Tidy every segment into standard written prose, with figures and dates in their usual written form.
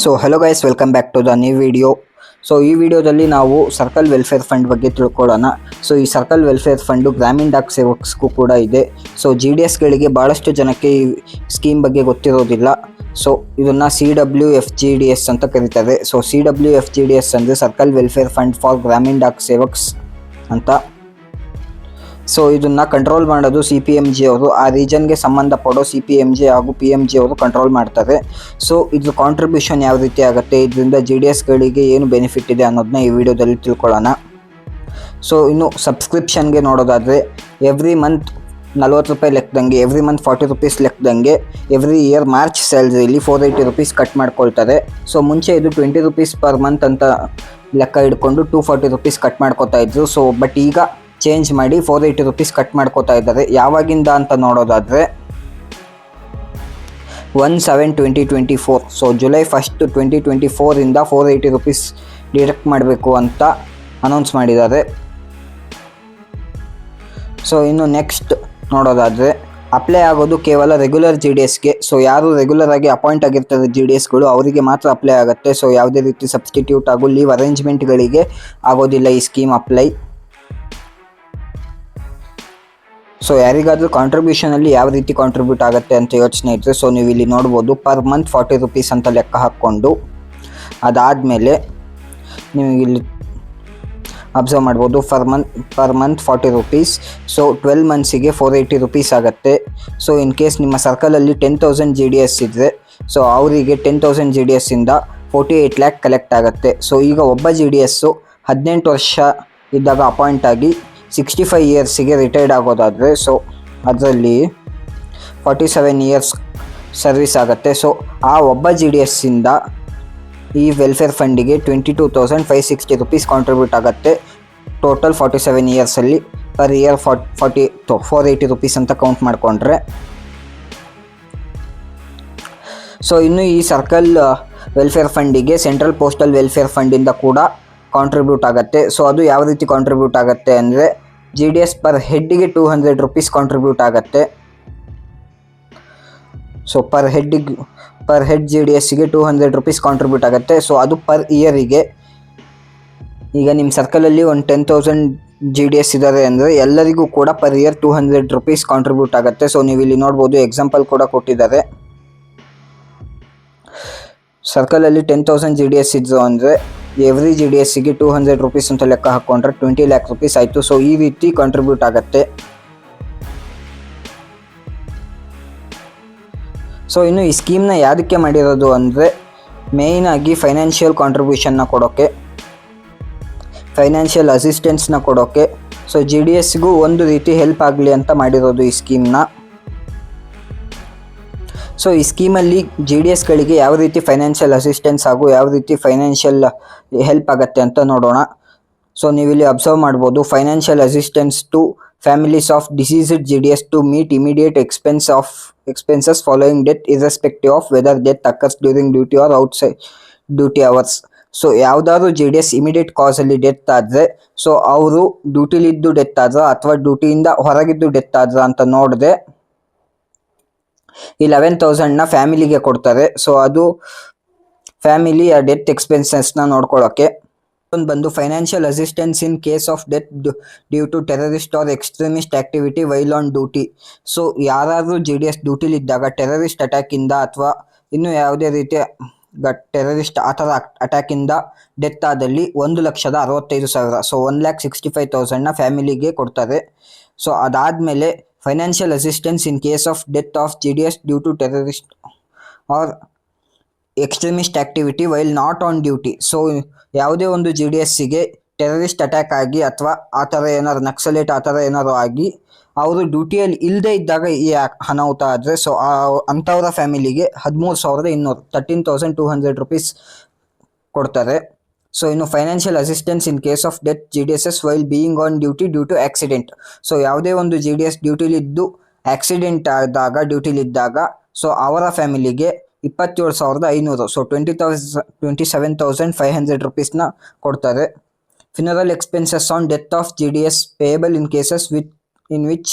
So hello guys, welcome back to the new video. So ಈ ವಿಡಿಯೋದಲ್ಲಿ ನಾವು circle welfare fund ಬಗ್ಗೆ ತಿಳ್ಕೊಳ್ಳೋಣ. ಸೊ ಈ ಸರ್ಕಲ್ ವೆಲ್ಫೇರ್ ಫಂಡು ಗ್ರಾಮೀಣ ಡಾಕ್ ಸೇವಕ್ಸ್ಗೂ ಕೂಡ ಇದೆ. ಸೊ GDSಗಳಿಗೆ ಭಾಳಷ್ಟು ಜನಕ್ಕೆ ಈ ಸ್ಕೀಮ್ ಬಗ್ಗೆ ಗೊತ್ತಿರೋದಿಲ್ಲ. ಸೊ ಇದನ್ನು CWFGDS ಅಂತ ಕರೀತಾರೆ. ಸೊ CWFGDS ಅಂದರೆ ಸರ್ಕಲ್ ವೆಲ್ಫೇರ್ ಫಂಡ್ ಫಾರ್ ಗ್ರಾಮೀಣ ಡಾಕ್ ಸೇವಕ್ಸ್ ಅಂತ. ಸೊ ಇದನ್ನು ಕಂಟ್ರೋಲ್ ಮಾಡೋದು CPMG ಅವರು. ಆ ರೀಜನ್ಗೆ ಸಂಬಂಧಪಡೋ CPMG ಹಾಗೂ PMG ಅವರು ಕಂಟ್ರೋಲ್ ಮಾಡ್ತಾರೆ. ಸೊ ಇದ್ರ ಕಾಂಟ್ರಿಬ್ಯೂಷನ್ ಯಾವ ರೀತಿ ಆಗುತ್ತೆ, ಇದರಿಂದ GDSಗಳಿಗೆ ಏನು ಬೆನಿಫಿಟ್ ಇದೆ ಅನ್ನೋದನ್ನ ಈ ವಿಡಿಯೋದಲ್ಲಿ ತಿಳ್ಕೊಳ್ಳೋಣ. ಸೊ ಇನ್ನು ಸಬ್ಸ್ಕ್ರಿಪ್ಷನ್ಗೆ ನೋಡೋದಾದರೆ ಎವ್ರಿ ಮಂತ್ 40 ರೂಪಾಯಿ ಲೆಕ್ಕದಂಗೆ, ಎವ್ರಿ ಮಂತ್ 40 ರುಪೀಸ್ ಲೆಕ್ಕದಂಗೆ ಎವ್ರಿ ಇಯರ್ ಮಾರ್ಚ್ ಸ್ಯಾಲ್ರಿಯಲ್ಲಿ 480 ರುಪೀಸ್ ಕಟ್ ಮಾಡ್ಕೊಳ್ತಾರೆ. ಸೊ ಮುಂಚೆ ಇದು 20 ರುಪೀಸ್ ಪರ್ ಮಂತ್ ಅಂತ ಲೆಕ್ಕ ಹಿಡ್ಕೊಂಡು 240 ರುಪೀಸ್ ಕಟ್ ಮಾಡ್ಕೋತಾ ಇದ್ರು. ಸೊ ಬಟ್ ಈಗ ಚೇಂಜ್ ಮಾಡಿ 480 ರುಪೀಸ್ ಕಟ್ ಮಾಡ್ಕೋತಾ ಇದ್ದಾರೆ. ಯಾವಾಗಿಂದ ಅಂತ ನೋಡೋದಾದರೆ 1/7/2024. ಸೊ ಜುಲೈ 1, 2024 480 ರುಪೀಸ್ ಡಿಡಕ್ಟ್ ಮಾಡಬೇಕು ಅಂತ ಅನೌನ್ಸ್ ಮಾಡಿದ್ದಾರೆ. ಸೊ ಇನ್ನು ನೆಕ್ಸ್ಟ್ ನೋಡೋದಾದರೆ ಅಪ್ಲೈ ಆಗೋದು ಕೇವಲ ರೆಗ್ಯುಲರ್ GDSಗೆ. ಸೊ ಯಾರು ರೆಗ್ಯುಲರ್ ಆಗಿ ಅಪಾಯಿಂಟ್ ಆಗಿರ್ತಾರೆ GDSಗಳು ಅವರಿಗೆ ಮಾತ್ರ ಅಪ್ಲೈ ಆಗುತ್ತೆ. ಸೊ ಯಾವುದೇ ರೀತಿ ಸಬ್ಸ್ಟಿಟ್ಯೂಟ್ ಹಾಗೂ ಲೀವ್ ಅರೇಂಜ್ಮೆಂಟ್ಗಳಿಗೆ ಆಗೋದಿಲ್ಲ ಈ ಸ್ಕೀಮ್ ಅಪ್ಲೈ. ಸೊ ಯಾರಿಗಾದರೂ ಕಾಂಟ್ರಿಬ್ಯೂಷನಲ್ಲಿ ಯಾವ ರೀತಿ ಕಾಂಟ್ರಿಬ್ಯೂಟ್ ಆಗುತ್ತೆ ಅಂತ ಯೋಚನೆ ಇದ್ದರೆ, ಸೊ ನೀವು ಇಲ್ಲಿ ನೋಡ್ಬೋದು ಪರ್ ಮಂತ್ 40 ರುಪೀಸ್ ಅಂತ ಲೆಕ್ಕ ಹಾಕ್ಕೊಂಡು ಅದಾದಮೇಲೆ ನೀವು ಇಲ್ಲಿ ಅಬ್ಸರ್ವ್ ಮಾಡ್ಬೋದು per month 40 rupees. So 12 ಮಂತ್ಸಿಗೆ 480 rupees ಆಗುತ್ತೆ. ಸೊ ಇನ್ ಕೇಸ್ ನಿಮ್ಮ ಸರ್ಕಲಲ್ಲಿ 10,000 GDS ಇದ್ದರೆ, ಸೊ ಅವರಿಗೆ 10,000 GDSಯಿಂದ 48 ಲ್ಯಾಕ್ ಕಲೆಕ್ಟ್ ಆಗುತ್ತೆ. ಸೊ ಈಗ ಒಬ್ಬ GDS 18 ವರ್ಷ ಇದ್ದಾಗ ಅಪಾಯಿಂಟ್ ಆಗಿ 65 ಇಯರ್ಸಿಗೆ ರಿಟೈರ್ಡ್ ಆಗೋದಾದರೆ, ಸೊ ಅದರಲ್ಲಿ 47 ಇಯರ್ಸ್ ಸರ್ವಿಸ್ ಆಗುತ್ತೆ. ಸೊ ಆ ಒಬ್ಬ GDSಯಿಂದ ಈ ವೆಲ್ಫೇರ್ ಫಂಡಿಗೆ 22,560 ರುಪೀಸ್ ಕಾಂಟ್ರಿಬ್ಯೂಟ್ ಆಗುತ್ತೆ. ಟೋಟಲ್ 47 ಇಯರ್ಸಲ್ಲಿ ಪರ್ ಇಯರ್ 480 ರುಪೀಸ್ ಅಂತ ಕೌಂಟ್ ಮಾಡಿಕೊಂಡ್ರೆ. ಸೊ ಇನ್ನು ಈ ಸರ್ಕಲ್ ವೆಲ್ಫೇರ್ ಫಂಡಿಗೆ ಸೆಂಟ್ರಲ್ ಪೋಸ್ಟಲ್ ವೆಲ್ಫೇರ್ ಫಂಡಿಂದ ಕೂಡ ಕಾಂಟ್ರಿಬ್ಯೂಟ್ ಆಗುತ್ತೆ. ಸೊ ಅದು ಯಾವ ರೀತಿ ಕಾಂಟ್ರಿಬ್ಯೂಟ್ ಆಗುತ್ತೆ ಅಂದರೆ GDS ಪರ್ ಹೆಡ್ಗೆ 200 ರುಪೀಸ್ ಕಾಂಟ್ರಿಬ್ಯೂಟ್ ಆಗುತ್ತೆ. ಸೊ ಪರ್ ಹೆಡ್ GDSಗೆ 200 ರುಪೀಸ್ ಕಾಂಟ್ರಿಬ್ಯೂಟ್ ಆಗುತ್ತೆ. ಸೊ ಅದು ಪರ್ ಇಯರಿಗೆ. ಈಗ ನಿಮ್ಮ ಸರ್ಕಲಲ್ಲಿ ಒಂದು 10,000 GDS ಇದ್ದಾರೆ ಅಂದರೆ ಎಲ್ಲರಿಗೂ ಕೂಡ ಪರ್ ಇಯರ್ 200 ರುಪೀಸ್ ಕಾಂಟ್ರಿಬ್ಯೂಟ್ ಆಗುತ್ತೆ. ಸೊ ನೀವು ಇಲ್ಲಿ ನೋಡ್ಬೋದು, ಎಕ್ಸಾಂಪಲ್ ಕೂಡ ಕೊಟ್ಟಿದ್ದಾರೆ. ಸರ್ಕಲಲ್ಲಿ 10,000 GDS ಇದ್ದು ಅಂದರೆ ಎವ್ರಿ GDSಗೆ 200 ರುಪೀಸ್ ಅಂತ ಲೆಕ್ಕ ಹಾಕ್ಕೊಂಡ್ರೆ 20 ಲ್ಯಾಕ್ ರುಪೀಸ್ ಆಯಿತು. ಸೊ ಈ ರೀತಿ ಕಾಂಟ್ರಿಬ್ಯೂಟ್ ಆಗುತ್ತೆ. ಸೊ ಇನ್ನು ಈ ಸ್ಕೀಮ್ನ ಯಾವುದಕ್ಕೆ ಮಾಡಿರೋದು ಅಂದರೆ ಮೇಯ್ನಾಗಿ ಫೈನಾನ್ಷಿಯಲ್ ಕಾಂಟ್ರಿಬ್ಯೂಷನ್ನ ಕೊಡೋಕ್ಕೆ, ಫೈನಾನ್ಷಿಯಲ್ ಅಸಿಸ್ಟೆನ್ಸ್ನ ಕೊಡೋಕ್ಕೆ. ಸೊ GDSಗೂ ಒಂದು ರೀತಿ ಹೆಲ್ಪ್ ಆಗಲಿ ಅಂತ ಮಾಡಿರೋದು ಈ ಸ್ಕೀಮ್ನ. ಸೊ ಈ ಸ್ಕೀಮಲ್ಲಿ GDSಗಳಿಗೆ ಯಾವ ರೀತಿ ಫೈನಾನ್ಷಿಯಲ್ ಅಸಿಸ್ಟೆನ್ಸ್ ಹಾಗೂ ಯಾವ ರೀತಿ ಫೈನಾನ್ಷಿಯಲ್ ಹೆಲ್ಪ್ ಆಗುತ್ತೆ ಅಂತ ನೋಡೋಣ. ಸೊ ನೀವು ಇಲ್ಲಿ ಅಬ್ಸರ್ವ್ ಮಾಡ್ಬೋದು, financial assistance to families of deceased GDS to meet immediate expenses following death irrespective of whether death occurs during duty or outside duty hours. So ಯಾವುದಾದ್ರು GDS ಇಮಿಡಿಯೇಟ್ ಕಾಸಲ್ಲಿ death ಆದರೆ, so ಅವರು ಡ್ಯೂಟಿಲಿದ್ದು death ಆದ್ರ ಅಥವಾ ಡ್ಯೂಟಿಯಿಂದ ಹೊರಗಿದ್ದು death ಆದ್ರ ಅಂತ ನೋಡಿದೆ ಈ 11,000ನ ಫ್ಯಾಮಿಲಿಗೆ ಕೊಡ್ತಾರೆ. ಸೊ ಅದು ಫ್ಯಾಮಿಲಿ ಆ ಡೆತ್ ಎಕ್ಸ್ಪೆನ್ಸಸ್ನ ನೋಡ್ಕೊಳ್ಳೋಕ್ಕೆ. ಒಂದು ಬಂದು financial assistance in case of death due to terrorist or extremist activity while on duty. So ಯಾರಾದರೂ GDS ಡ್ಯೂಟಿಲಿದ್ದಾಗ ಟೆರರಿಸ್ಟ್ ಅಟ್ಯಾಕಿಂದ ಅಥವಾ ಇನ್ನೂ ಯಾವುದೇ ರೀತಿಯ ಟೆರರಿಸ್ಟ್ ಆ ಥರ ಅಟ್ಯಾಕಿಂದ ಡೆತ್ ಆದಲ್ಲಿ 1,65,000, ಸೊ 1,65,000ನ ಫ್ಯಾಮಿಲಿಗೆ ಕೊಡ್ತಾರೆ. ಸೊ ಅದಾದಮೇಲೆ financial assistance in case of death of GDS due to terrorist or extremist activity while not on duty. So ಯಾವುದೇ ಒಂದು GDSಗೆ ಟೆರರಿಸ್ಟ್ ಅಟ್ಯಾಕ್ ಆಗಿ ಅಥವಾ ಆ ಥರ ಏನಾದ್ರು ನಕ್ಸಲೇಟ್ ಆ ಥರ ಏನಾದ್ರು ಆಗಿ ಅವರು ಡ್ಯೂಟಿಯಲ್ಲಿ ಇಲ್ಲದೇ ಇದ್ದಾಗ ಈ ಅನಾಹುತ ಆದರೆ, ಸೊ ಅಂಥವರ ಫ್ಯಾಮಿಲಿಗೆ 13,200 13,200 ರುಪೀಸ್ ಕೊಡ್ತಾರೆ. ಸೊ ಇನ್ನು financial assistance in case of death GDSS while being on duty due to accident. So ಯಾವುದೇ ಒಂದು GDS ಡ್ಯೂಟಿಲಿದ್ದು ಆಕ್ಸಿಡೆಂಟ್ ಆದಾಗ ಡ್ಯೂಟಿಲಿದ್ದಾಗ, ಸೊ ಅವರ ಫ್ಯಾಮಿಲಿಗೆ 27,500, ಸೊ 27,500 ರುಪೀಸ್ನ ಕೊಡ್ತಾರೆ. Funeral expenses on death of GDS payable in cases with in which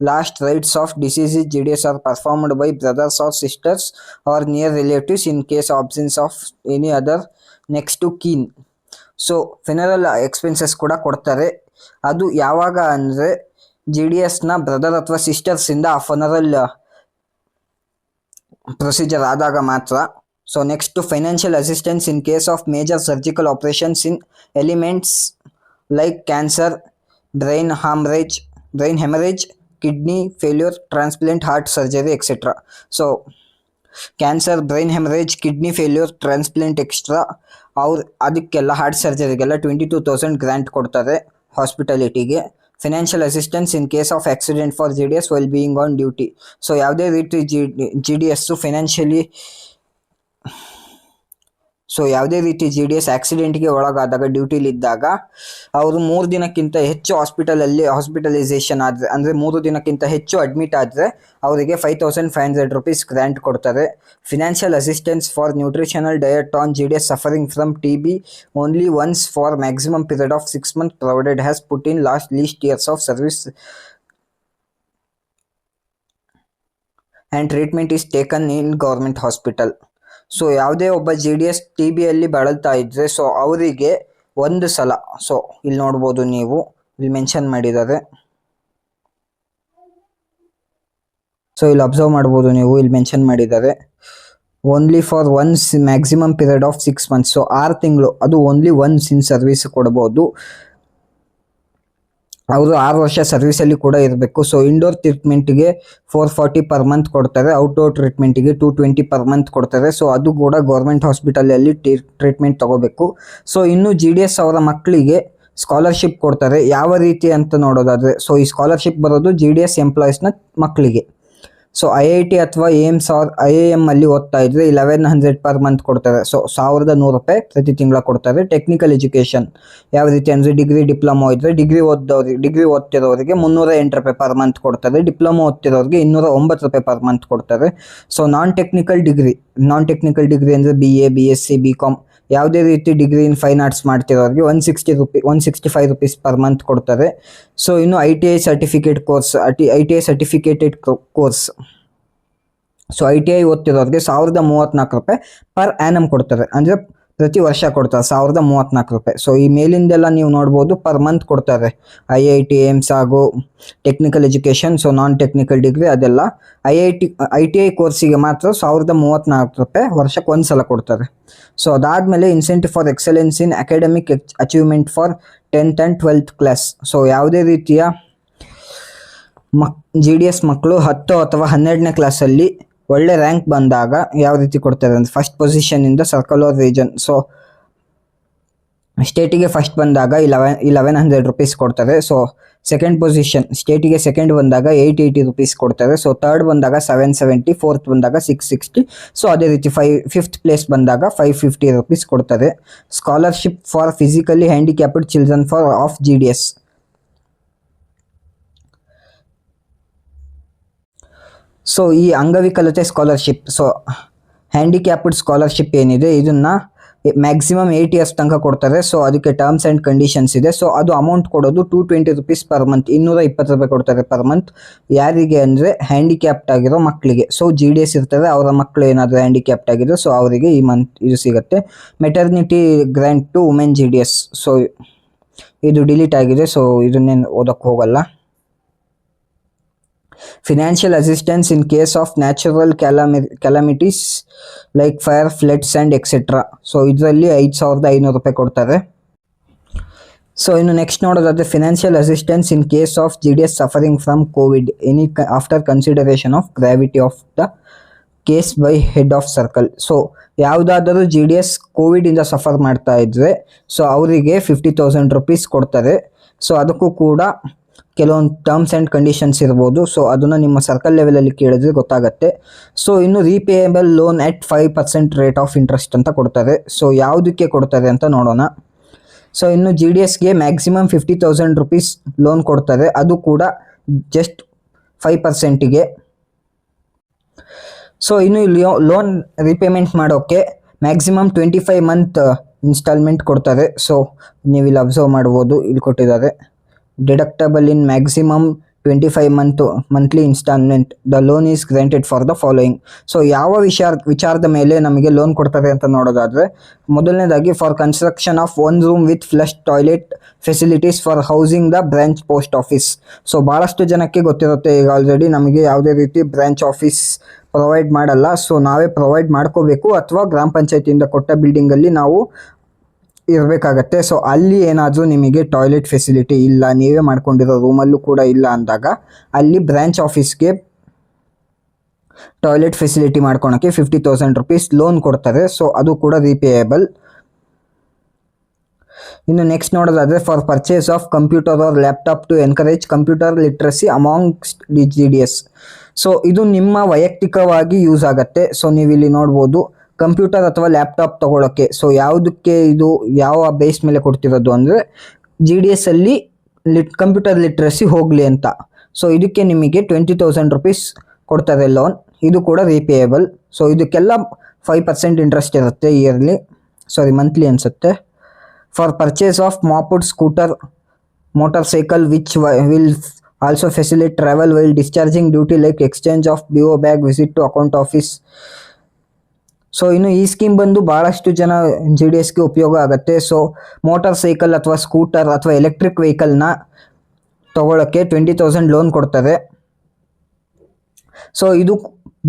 last rites of deceased GDS are performed by brothers or sisters or near relatives in case of absence of any other next to kin. So funeral expenses ಕೂಡ ಕೊಡ್ತಾರೆ. ಅದು ಯಾವಾಗ ಅಂದರೆ GDSನ brother ಅಥವಾ ಸಿಸ್ಟರ್ಸಿಂದ ಆ ಫನರಲ್ procedure ಆದಾಗ ಮಾತ್ರ. So next financial assistance in case of major surgical operations in elements like cancer, brain haemorrhage, kidney failure, transplant, heart surgery etcetera. So cancer, brain haemorrhage, kidney failure, transplant extra ಅದಕ್ಕೆಲ್ಲ heart ಸರ್ಜರಿಗೆಲ್ಲ 22,000 grant ಕೊಡ್ತಾರೆ ಹಾಸ್ಪಿಟಾಲಿಟಿಗೆ. Financial assistance in case of accident for GDS while being on duty. So ಯಾವುದೇ ರೀತಿ GDS GDS ಆಕ್ಸಿಡೆಂಟ್ಗೆ ಒಳಗಾದಾಗ ಡ್ಯೂಟಿಲಿದ್ದಾಗ ಅವರು 3 ದಿನಕ್ಕಿಂತ ಹೆಚ್ಚು hospitalisation ಆದರೆ ಅಂದರೆ 3 ದಿನಕ್ಕಿಂತ ಹೆಚ್ಚು ಅಡ್ಮಿಟ್ ಆದರೆ ಅವರಿಗೆ 5,500 ರೂಪೀಸ್ ಗ್ರ್ಯಾಂಟ್ ಕೊಡ್ತಾರೆ. Financial assistance for nutritional diet on GDS suffering from TB only once for maximum period of 6 months provided has put in least years of service and treatment is taken in government hospital. So ಯಾವುದೇ ಒಬ್ಬ GDS TBಯಲ್ಲಿ ಬಳಲ್ತಾ ಇದ್ರೆ so ಅವರಿಗೆ ಒಂದು ಸಲ, so ಇಲ್ಲಿ ನೋಡ್ಬೋದು ನೀವು, ಇಲ್ಲಿ ಮೆನ್ಷನ್ ಮಾಡಿದ್ದಾರೆ. ಸೊ ಇಲ್ಲಿ ಅಬ್ಸರ್ವ್ ಮಾಡ್ಬೋದು ನೀವು, ಇಲ್ಲಿ ಮೆನ್ಷನ್ ಮಾಡಿದ್ದಾರೆ only for ones maximum period of 6 months. So 6 ತಿಂಗಳು, ಅದು ಓನ್ಲಿ ಒನ್ಸ್ ಇನ್ ಸರ್ವಿಸ್ ಕೊಡ್ಬೋದು. ಅವರು 6 ವರ್ಷ ಸರ್ವಿಸಲ್ಲಿ ಕೂಡ ಇರಬೇಕು. ಸೊ ಇಂಡೋರ್ ಟ್ರೀಟ್ಮೆಂಟ್ಗೆ 440 per month ಕೊಡ್ತಾರೆ, ಔಟ್ಡೋರ್ ಟ್ರೀಟ್ಮೆಂಟಿಗೆ 220 per month ಕೊಡ್ತಾರೆ. ಸೊ ಅದು ಕೂಡ ಗೌರ್ಮೆಂಟ್ ಹಾಸ್ಪಿಟಲಲ್ಲಿ ಟ್ರೀಟ್ಮೆಂಟ್ ತಗೋಬೇಕು. ಸೊ ಇನ್ನು GDS ಅವರ ಮಕ್ಕಳಿಗೆ ಸ್ಕಾಲರ್ಶಿಪ್ ಕೊಡ್ತಾರೆ. ಯಾವ ರೀತಿ ಅಂತ ನೋಡೋದಾದರೆ, ಸೊ ಈ ಸ್ಕಾಲರ್ಶಿಪ್ ಬರೋದು GDS ಎಂಪ್ಲಾಯೀಸ್ನ ಮಕ್ಕಳಿಗೆ. ಸೊ IIT ಅಥವಾ AIMS IIM ಅಲ್ಲಿ ಓದ್ತಾ ಇದ್ರೆ 1,100 per month ಕೊಡ್ತಾರೆ. ಸೊ 1,100 ರೂಪಾಯಿ ಪ್ರತಿ ತಿಂಗಳ ಕೊಡ್ತಾರೆ. ಟೆಕ್ನಿಕಲ್ ಎಜುಕೇಷನ್ ಯಾವ ರೀತಿ ಅಂದರೆ ಡಿಗ್ರಿ, ಡಿಪ್ಲೊಮಾ ಇದ್ದರೆ ಡಿಗ್ರಿ ಓದ್ತಿರೋರಿಗೆ 308 ರೂಪಾಯಿ per month ಕೊಡ್ತಾರೆ. ಡಿಪ್ಲೊಮಾ ಓದ್ತಿರೋರಿಗೆ 209 ರೂಪಾಯಿ per month ಕೊಡ್ತಾರೆ. ಸೊ ನಾನ್ ಟೆಕ್ನಿಕಲ್ ಡಿಗ್ರಿ ಅಂದರೆ BA, BSc, BCom ಯಾವುದೇ ರೀತಿ ಡಿಗ್ರಿ ಇನ್ ಫೈನ್ ಆರ್ಟ್ಸ್ ಮಾಡ್ತಿರೋರಿಗೆ 165 ರೂಪೀಸ್ per month ಕೊಡ್ತಾರೆ. ಸೊ ಇನ್ನು ITI certificated course, so ITI ಓದ್ತಿರೋರಿಗೆ 1,034 ರೂಪಾಯಿ per annum ಕೊಡ್ತಾರೆ, ಅಂದರೆ ಪ್ರತಿ ವರ್ಷ ಕೊಡ್ತಾರೆ 1,034 ರೂಪಾಯಿ. ಸೊ ಈ ಮೇಲಿಂದೆಲ್ಲ ನೀವು ನೋಡ್ಬೋದು per month ಕೊಡ್ತಾರೆ. IIT, AIMS ಹಾಗೂ technical education, so non technical degree ಅದೆಲ್ಲ. ITI ಕೋರ್ಸಿಗೆ ಮಾತ್ರ 1,034 ರೂಪಾಯಿ ವರ್ಷಕ್ಕೆ ಒಂದ್ಸಲ ಕೊಡ್ತಾರೆ. ಸೊ ಅದಾದಮೇಲೆ incentive for excellence in academic achievement for 10th and 12th class. So ಯಾವುದೇ ರೀತಿಯ GDS ಮಕ್ಕಳು 10 ಅಥವಾ 12ನೇ ಕ್ಲಾಸಲ್ಲಿ ಒಳ್ಳೆ ರ್ಯಾಂಕ್ ಬಂದಾಗ ಯಾವ ರೀತಿ ಕೊಡ್ತಾರೆ ಅಂದರೆ ಫಸ್ಟ್ ಪೊಸಿಷನಿಂದ ಸರ್ಕಲರ್ ರೀಜನ್. ಸೊ ಸ್ಟೇಟಿಗೆ ಫಸ್ಟ್ ಬಂದಾಗ 1,100 ರೂಪೀಸ್ ಕೊಡ್ತಾರೆ. ಸೊ ಸೆಕೆಂಡ್ ಪೊಸಿಷನ್ ಸ್ಟೇಟಿಗೆ ಸೆಕೆಂಡ್ ಬಂದಾಗ 880 ರೂಪೀಸ್ ಕೊಡ್ತಾರೆ. ಸೊ ಥರ್ಡ್ ಬಂದಾಗ 770, ಫೋರ್ತ್ ಬಂದಾಗ 660. ಸೊ ಅದೇ ರೀತಿ ಫಿಫ್ತ್ ಪ್ಲೇಸ್ ಬಂದಾಗ 550 ರೂಪೀಸ್ ಕೊಡ್ತಾರೆ. Scholarship for physically handicapped children of GDS. So ಈ ಅಂಗವಿಕಲತೆ ಸ್ಕಾಲರ್ಶಿಪ್, ಸೊ ಹ್ಯಾಂಡಿಕ್ಯಾಪ್ಡ್ ಸ್ಕಾಲರ್ಶಿಪ್ ಏನಿದೆ ಇದನ್ನು ಮ್ಯಾಕ್ಸಿಮಮ್ 8 years ತನಕ ಕೊಡ್ತಾರೆ. ಸೊ ಅದಕ್ಕೆ ಟರ್ಮ್ಸ್ ಆ್ಯಂಡ್ ಕಂಡೀಷನ್ಸ್ ಇದೆ. ಸೊ ಅದು ಅಮೌಂಟ್ ಕೊಡೋದು 220 ರೂಪೀಸ್ per month, 220 ರೂಪಾಯಿ ಕೊಡ್ತಾರೆ per month. ಯಾರಿಗೆ ಅಂದರೆ ಹ್ಯಾಂಡಿಕ್ಯಾಪ್ಟ್ ಆಗಿರೋ ಮಕ್ಕಳಿಗೆ. ಸೊ GDS ಇರ್ತಾರೆ, ಅವರ ಮಕ್ಕಳು ಏನಾದರೂ ಹ್ಯಾಂಡಿಕ್ಯಾಪ್ಟ್ ಆಗಿರೋ ಸೊ ಅವರಿಗೆ ಈ ಮಂತ್ ಇದು ಸಿಗುತ್ತೆ. Maternity grant to women GDS, so ಇದು ಡಿಲೀಟ್ ಆಗಿದೆ, ಸೊ ಇದನ್ನೇನು ಓದೋಕ್ಕೆ ಹೋಗಲ್ಲ. Financial assistance in case of natural calamities like fire, floods and etcetera. So ಇದರಲ್ಲಿ 5,500 ರೂಪಾಯಿ ಕೊಡ್ತಾರೆ. ಸೊ ಇನ್ನು ನೆಕ್ಸ್ಟ್ ನೋಡೋದಾದರೆ financial assistance in case of GDS suffering from COVID after consideration of gravity of the case by head of circle. So ಯಾವುದಾದರೂ GDS ಕೋವಿಡಿಂದ suffer ಮಾಡ್ತಾ ಇದ್ರೆ so ಅವರಿಗೆ 50,000 ರೂಪೀಸ್ ಕೊಡ್ತಾರೆ. ಸೊ ಅದಕ್ಕೂ ಕೂಡ ಕೆಲವೊಂದು ಟರ್ಮ್ಸ್ ಆ್ಯಂಡ್ ಕಂಡೀಷನ್ಸ್ ಇರ್ಬೋದು. ಸೊ ಅದನ್ನು ನಿಮ್ಮ ಸರ್ಕಲ್ ಲೆವೆಲಲ್ಲಿ ಕೇಳಿದ್ರೆ ಗೊತ್ತಾಗುತ್ತೆ. ಸೊ ಇನ್ನು repayable loan at 5% rate of interest ಅಂತ ಕೊಡ್ತಾರೆ. ಸೊ ಯಾವುದಕ್ಕೆ ಕೊಡ್ತಾರೆ ಅಂತ ನೋಡೋಣ. ಸೊ ಇನ್ನು GDSಗೆ ಮ್ಯಾಕ್ಸಿಮಮ್ 50,000 ರೂಪೀಸ್ ಲೋನ್ ಕೊಡ್ತಾರೆ, ಅದು ಕೂಡ ಜಸ್ಟ್ 5%ಗೆ. ಸೊ ಇನ್ನು ಲೋನ್ ರಿಪೇಮೆಂಟ್ ಮಾಡೋಕ್ಕೆ ಮ್ಯಾಕ್ಸಿಮಮ್ 25 month ಇನ್ಸ್ಟಾಲ್ಮೆಂಟ್ ಕೊಡ್ತಾರೆ. ಸೊ ನೀವು ಇಲ್ಲಿ ಅಬ್ಸರ್ವ್ ಮಾಡ್ಬೋದು, ಇಲ್ಲಿ ಕೊಟ್ಟಿದ್ದಾರೆ deductible in maximum 25 monthly installment. The loan is granted for the following. So ಯಾವ ವಿಚಾರದ ಮೇಲೆ ನಮಗೆ ಲೋನ್ ಕೊಡ್ತಾರೆ ಅಂತ ನೋಡೋದಾದ್ರೆ, ಮೊದಲನೇದಾಗಿ for construction of 1 room with flush toilet facilities for housing the branch post office. So ಭಾಳಷ್ಟು ಜನಕ್ಕೆ ಗೊತ್ತಿರುತ್ತೆ ಈಗ ಆಲ್ರೆಡಿ ನಮಗೆ ಯಾವುದೇ ರೀತಿ ಬ್ರಾಂಚ್ ಆಫೀಸ್ ಪ್ರೊವೈಡ್ ಮಾಡಲ್ಲ. ಸೊ ನಾವೇ ಪ್ರೊವೈಡ್ ಮಾಡ್ಕೋಬೇಕು ಅಥವಾ ಗ್ರಾಮ ಪಂಚಾಯತಿಯಿಂದ ಕೊಟ್ಟ ಬಿಲ್ಡಿಂಗಲ್ಲಿ ನಾವು ಇರಬೇಕಾಗತ್ತೆ. ಸೊ ಅಲ್ಲಿ ಏನಾದರೂ ನಿಮಗೆ ಟಾಯ್ಲೆಟ್ ಫೆಸಿಲಿಟಿ ಇಲ್ಲ, ನೀವೇ ಮಾಡ್ಕೊಂಡಿರೋ ರೂಮಲ್ಲೂ ಕೂಡ ಇಲ್ಲ ಅಂದಾಗ ಅಲ್ಲಿ ಬ್ರಾಂಚ್ ಆಫೀಸ್ಗೆ ಟಾಯ್ಲೆಟ್ ಫೆಸಿಲಿಟಿ ಮಾಡ್ಕೊಳಕ್ಕೆ 50,000 rupees ಲೋನ್ ಕೊಡ್ತಾರೆ. ಸೊ ಅದು ಕೂಡ ರೀಪೇಯಬಲ್. ಇನ್ನು ನೆಕ್ಸ್ಟ್ ನೋಡೋದಾದರೆ for purchase of computer or laptop to encourage computer literacy amongst GDS. So ಇದು ನಿಮ್ಮ ವೈಯಕ್ತಿಕವಾಗಿ ಯೂಸ್ ಆಗುತ್ತೆ. ಸೊ ನೀವು ಇಲ್ಲಿ ನೋಡ್ಬೋದು ಕಂಪ್ಯೂಟರ್ ಅಥವಾ ಲ್ಯಾಪ್ಟಾಪ್ ತೊಗೊಳಕ್ಕೆ. ಸೊ ಯಾವುದಕ್ಕೆ ಇದು ಯಾವ ಬೇಸ್ ಮೇಲೆ ಕೊಡ್ತಿರೋದು ಅಂದರೆ GDS ಅಲ್ಲಿ ಕಂಪ್ಯೂಟರ್ ಲಿಟ್ರಸಿ ಹೋಗಲಿ ಅಂತ. ಸೊ ಇದಕ್ಕೆ ನಿಮಗೆ 20,000 rupees ಕೊಡ್ತಾರೆ ಲೋನ್. ಇದು ಕೂಡ ರೀಪೇಯಬಲ್. ಸೊ ಇದಕ್ಕೆಲ್ಲ 5% ಇಂಟ್ರೆಸ್ಟ್ ಇರುತ್ತೆ ಮಂತ್ಲಿ ಅನಿಸುತ್ತೆ. For purchase of moped scooter motorcycle which will also facilitate travel while discharging duty like exchange of BO bag, visit to account office. So ಇನ್ನು ಈ scheme ಬಂದು ಭಾಳಷ್ಟು ಜನ GDSಗೆ ಉಪಯೋಗ ಆಗುತ್ತೆ. ಸೊ ಮೋಟಾರ್ ಸೈಕಲ್ ಅಥವಾ ಸ್ಕೂಟರ್ ಅಥವಾ ಎಲೆಕ್ಟ್ರಿಕ್ ವೆಹಿಕಲ್ನ ತೊಗೊಳಕ್ಕೆ 20,000 ಲೋನ್ ಕೊಡ್ತಾರೆ. ಸೊ ಇದು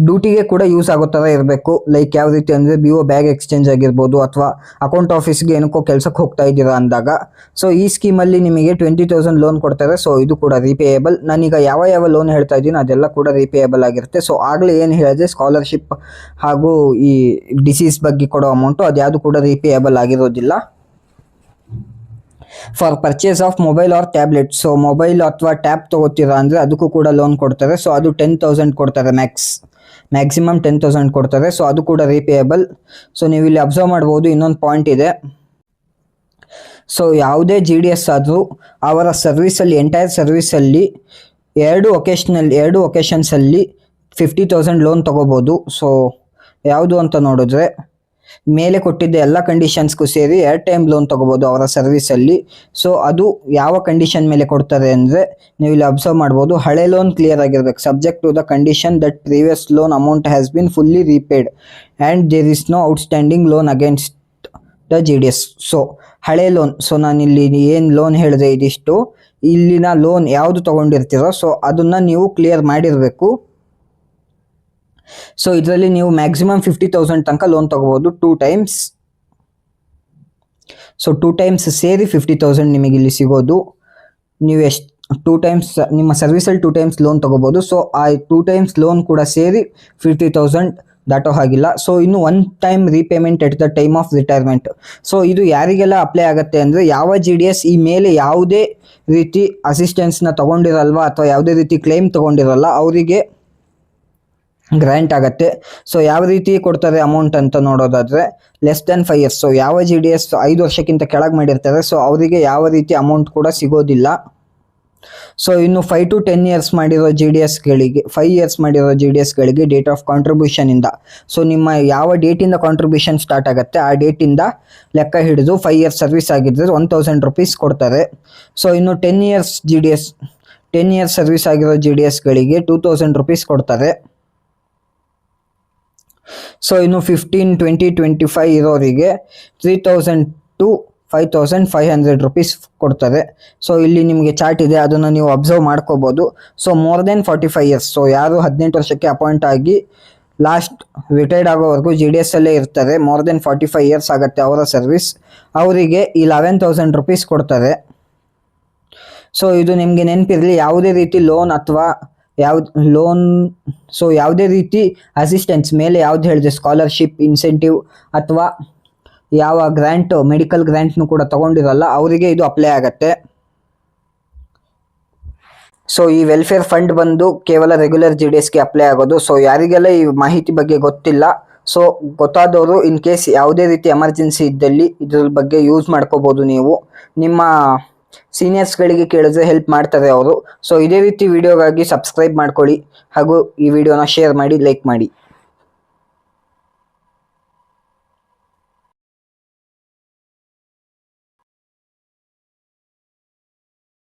ಡ್ಯೂಟಿಗೆ ಕೂಡ ಯೂಸ್ ಆಗೋ ಥರ ಇರಬೇಕು. ಲೈಕ್ ಯಾವ ರೀತಿ ಅಂದರೆ BO ಬ್ಯಾಗ್ ಎಕ್ಸ್ಚೇಂಜ್ ಆಗಿರ್ಬೋದು ಅಥವಾ ಅಕೌಂಟ್ ಆಫೀಸ್ಗೆ ಏನಕ್ಕೋ ಕೆಲಸಕ್ಕೆ ಹೋಗ್ತಾ ಇದ್ದೀರಾ ಅಂದಾಗ. ಸೊ ಈ ಸ್ಕೀಮಲ್ಲಿ ನಿಮಗೆ 20,000 ಲೋನ್ ಕೊಡ್ತಾರೆ. ಸೊ ಇದು ಕೂಡ ರೀಪೇಯಬಲ್. ನಾನೀಗ ಯಾವ ಲೋನ್ ಹೇಳ್ತಾ ಇದ್ದೀನಿ ಅದೆಲ್ಲ ಕೂಡ ರೀಪೇಯಬಲ್ ಆಗಿರುತ್ತೆ. ಸೊ ಆಗಲೇ ಏನು ಹೇಳಿದೆ ಸ್ಕಾಲರ್ಶಿಪ್ ಹಾಗೂ ಈ ಡಿಸೀಸ್ ಬಗ್ಗೆ ಕೊಡೋ ಅಮೌಂಟು ಅದ್ಯಾವುದು ಕೂಡ ರೀಪೇಯಬಲ್ ಆಗಿರೋದಿಲ್ಲ. For purchase of mobile R tablet. So mobile ಅಥವಾ ಟ್ಯಾಬ್ ತೊಗೋತೀರಾ ಅಂದರೆ ಅದಕ್ಕೂ ಕೂಡ ಲೋನ್ ಕೊಡ್ತಾರೆ. ಸೊ ಅದು 10,000 ಕೊಡ್ತಾರೆ, ಮ್ಯಾಕ್ಸಿಮಮ್ 10,000 ಕೊಡ್ತಾರೆ. ಸೊ ಅದು ಕೂಡ ರೀಪೇಯಬಲ್. ಸೊ ನೀವು ಇಲ್ಲಿ ಅಬ್ಸರ್ವ್ ಮಾಡ್ಬೋದು ಇನ್ನೊಂದು ಪಾಯಿಂಟ್ ಇದೆ. ಸೊ ಯಾವುದೇ GDS ಆದರೂ ಅವರ ಸರ್ವಿಸಲ್ಲಿ ಎಂಟೈರ್ ಸರ್ವಿಸಲ್ಲಿ ಎರಡು ಒಕೇಶನ್ಸಲ್ಲಿ 50,000 ಲೋನ್ ತೊಗೋಬೋದು. ಸೊ ಯಾವುದು ಅಂತ ನೋಡಿದ್ರೆ ಮೇಲೆ ಕೊಟ್ಟಿದ್ದ ಎಲ್ಲ ಕಂಡೀಷನ್ಸ್ಗೂ ಸೇರಿ 2 ಟೈಮ್ ಲೋನ್ ತೊಗೋಬೋದು ಅವರ ಸರ್ವಿಸಲ್ಲಿ. ಸೊ ಅದು ಯಾವ ಕಂಡೀಷನ್ ಮೇಲೆ ಕೊಡ್ತಾರೆ ಅಂದರೆ ನೀವು ಇಲ್ಲಿ ಅಬ್ಸರ್ವ್ ಮಾಡ್ಬೋದು, ಹಳೆ ಲೋನ್ ಕ್ಲಿಯರ್ ಆಗಿರ್ಬೇಕು, subject to the condition that previous loan amount has been fully repaid and there is no outstanding loan against the GDS. So ಹಳೆ ಲೋನ್, ಸೊ ನಾನಿಲ್ಲಿ ಏನು ಲೋನ್ ಹೇಳಿದೆ ಇದಿಷ್ಟು, ಇಲ್ಲಿನ ಲೋನ್ ಯಾವುದು ತೊಗೊಂಡಿರ್ತೀರೋ ಸೊ ಅದನ್ನು ನೀವು ಕ್ಲಿಯರ್ ಮಾಡಿರಬೇಕು. ಸೊ ಇದರಲ್ಲಿ ನೀವು ಮ್ಯಾಕ್ಸಿಮಮ್ 50,000 ತನಕ ಲೋನ್ ತೊಗೋಬೋದು 2 ಟೈಮ್ಸ್. ಸೊ 2 ಟೈಮ್ಸ್ ಸೇರಿ 50,000 ನಿಮಗೆ ಇಲ್ಲಿ ಸಿಗೋದು. ನೀವು 2 ಟೈಮ್ಸ್ ನಿಮ್ಮ ಸರ್ವಿಸಲ್ಲಿ 2 ಟೈಮ್ಸ್ ಲೋನ್ ತೊಗೋಬೋದು. ಸೊ ಆ 2 ಟೈಮ್ಸ್ ಲೋನ್ ಕೂಡ ಸೇರಿ 50,000 ದಾಟೋ ಹಾಗಿಲ್ಲ. ಸೊ ಇನ್ನು 1 time repayment at the time of retirement. So ಇದು ಯಾರಿಗೆಲ್ಲ ಅಪ್ಲೈ ಆಗುತ್ತೆ ಅಂದರೆ ಯಾವ GDS ಈ ಮೇಲೆ ಯಾವುದೇ ರೀತಿ ಅಸಿಸ್ಟೆನ್ಸ್ನ ತೊಗೊಂಡಿರಲ್ವ ಅಥವಾ ಯಾವುದೇ ರೀತಿ ಕ್ಲೈಮ್ ತೊಗೊಂಡಿರಲ್ಲ ಅವರಿಗೆ ಗ್ರ್ಯಾಂಟ್ ಆಗುತ್ತೆ. ಸೊ ಯಾವ ರೀತಿ ಕೊಡ್ತಾರೆ ಅಮೌಂಟ್ ಅಂತ ನೋಡೋದಾದರೆ ಲೆಸ್ ದೆನ್ 5 years. ಸೊ ಯಾವ GDS 5 ವರ್ಷಕ್ಕಿಂತ ಕೆಳಗೆ ಮಾಡಿರ್ತಾರೆ ಸೊ ಅವರಿಗೆ ಯಾವ ರೀತಿ ಅಮೌಂಟ್ ಕೂಡ ಸಿಗೋದಿಲ್ಲ. ಸೊ ಇನ್ನು 5 to 10 years ಮಾಡಿರೋ GDSಗಳಿಗೆ 5 years ಮಾಡಿರೋ GDSಗಳಿಗೆ ಡೇಟ್ ಆಫ್ ಕಾಂಟ್ರಿಬ್ಯೂಷನಿಂದ, ಸೊ ನಿಮ್ಮ ಯಾವ ಡೇಟಿಂದ ಕಾಂಟ್ರಿಬ್ಯೂಷನ್ ಸ್ಟಾರ್ಟ್ ಆಗುತ್ತೆ ಆ ಡೇಟಿಂದ ಲೆಕ್ಕ ಹಿಡಿದು 5 years ಸರ್ವಿಸ್ ಆಗಿದ್ದರೆ 1,000 rupees ಕೊಡ್ತಾರೆ. ಸೊ ಇನ್ನು 10 years ಸರ್ವಿಸ್ ಆಗಿರೋ GDSಗಳಿಗೆ 2,000 rupees ಕೊಡ್ತಾರೆ. ಸೊ ಇನ್ನು 15, 20, 25 ಇರೋರಿಗೆ 3,000 to 5,500 rupees ಕೊಡ್ತಾರೆ. ಸೊ ಇಲ್ಲಿ ನಿಮಗೆ ಚಾರ್ಟ್ ಇದೆ, ಅದನ್ನು ನೀವು ಅಬ್ಸರ್ವ್ ಮಾಡ್ಕೋಬೋದು. So more than 45 years, so ಯಾರು 18 ವರ್ಷಕ್ಕೆ ಅಪಾಯಿಂಟ್ ಆಗಿ ಲಾಸ್ಟ್ ರಿಟೈರ್ಡ್ ಆಗೋವರೆಗೂ GDS ಅಲ್ಲೇ ಇರ್ತಾರೆ, ಮೋರ್ ದೆನ್ 45 years ಆಗುತ್ತೆ ಅವರ ಸರ್ವಿಸ್, ಅವರಿಗೆ 11,000 rupees ಕೊಡ್ತಾರೆ. ಸೊ ಇದು ನಿಮಗೆ ನೆನಪಿರಲಿ, ಯಾವುದೇ ರೀತಿ ಲೋನ್ ಅಥವಾ ಯಾವುದೇ ರೀತಿ ಅಸಿಸ್ಟೆನ್ಸ್ ಮೇಲೆ ಯಾವ್ದು ಹೇಳಿದೆ ಸ್ಕಾಲರ್ಶಿಪ್, ಇನ್ಸೆಂಟಿವ್ ಅಥವಾ ಯಾವ ಗ್ರ್ಯಾಂಟ್, ಮೆಡಿಕಲ್ ಗ್ರ್ಯಾಂಟ್ನು ಕೂಡ ತಗೊಂಡಿರಲ್ಲ ಅವರಿಗೆ ಇದು ಅಪ್ಲೈ ಆಗತ್ತೆ. ಸೊ ಈ ವೆಲ್ಫೇರ್ ಫಂಡ್ ಬಂದು ಕೇವಲ ರೆಗ್ಯುಲರ್ GDSಗೆ ಅಪ್ಲೈ ಆಗೋದು. ಸೊ ಯಾರಿಗೆಲ್ಲ ಈ ಮಾಹಿತಿ ಬಗ್ಗೆ ಗೊತ್ತಿಲ್ಲ, ಸೊ ಗೊತ್ತಾದವರು ಇನ್ ಕೇಸ್ ಯಾವುದೇ ರೀತಿ ಎಮರ್ಜೆನ್ಸಿ ಇದ್ದಲ್ಲಿ ಇದ್ರ ಬಗ್ಗೆ ಯೂಸ್ ಮಾಡ್ಕೋಬೋದು. ನೀವು ನಿಮ್ಮ ಸೀನಿಯರ್ಸ್ಗಳಿಗೆ ಕೇಳಿದ್ರೆ ಹೆಲ್ಪ್ ಮಾಡ್ತಾರೆ ಅವರು. ಸೊ ಇದೇ ರೀತಿ ವಿಡಿಯೋಗಾಗಿ ಸಬ್ಸ್ಕ್ರೈಬ್ ಮಾಡ್ಕೊಳ್ಳಿ ಹಾಗೂ ಈ ವಿಡಿಯೋನ ಶೇರ್ ಮಾಡಿ, ಲೈಕ್ ಮಾಡಿ.